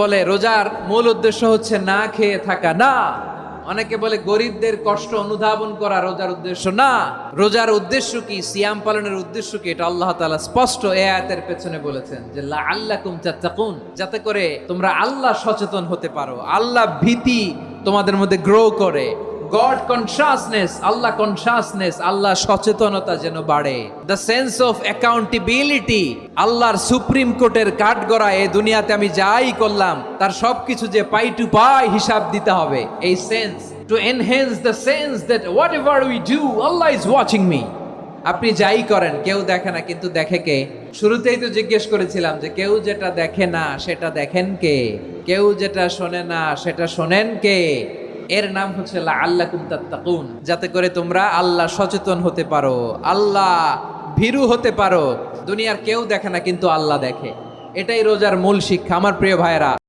বলে রোজার মূল উদ্দেশ্য হচ্ছে না খেয়ে থাকা, না। অনেকে বলে গরিবদের কষ্ট অনুধাবন করা রোজার উদ্দেশ্য, না। রোজার উদ্দেশ্য কি, সিয়াম পালনের উদ্দেশ্য কি, এটা আল্লাহ তাআলা স্পষ্ট এই আয়াতের পেছনে বলেছেন যে লাআল্লাকুম তাত্তাকুন, যাতে করে তোমরা আল্লাহ সচেতন হতে পারো, আল্লাহ ভীতি তোমাদের মধ্যে গ্রো করে, গড কনসাসনেস, আল্লাহ কনসাসনেস, আল্লাহ সচেতনতা যেন বাড়ে, দ্য সেন্স অফ অ্যাকাউন্টেবিলিটি, আল্লাহর সুপ্রিম কোর্টের কাঠগড়া এই দুনিয়াতে আমি যাই করলাম তার সবকিছু যে পাই টু পাই হিসাব দিতে হবে, এই sense, to enhance the sense that what ever we do Allah is watching me. আপনি যাই করেন কেউ দেখে না, কিন্তু দেখে কে? শুরুতেই তো জিজ্ঞেস করেছিলাম যে কেউ যেটা দেখে না সেটা দেখেন কে, কেউ যেটা শোনে না সেটা শোনেন কে? এর নাম হচ্ছে লাআল্লাকুম তাত্তাকুন, যাতে করে তোমরা আল্লাহ সচেতন হতে পারো, আল্লাহ ভীরু হতে পারো। দুনিয়ার কেউ দেখে না কিন্তু আল্লাহ দেখে, এটাই রোজার মূল শিক্ষা আমার প্রিয় ভাইরা।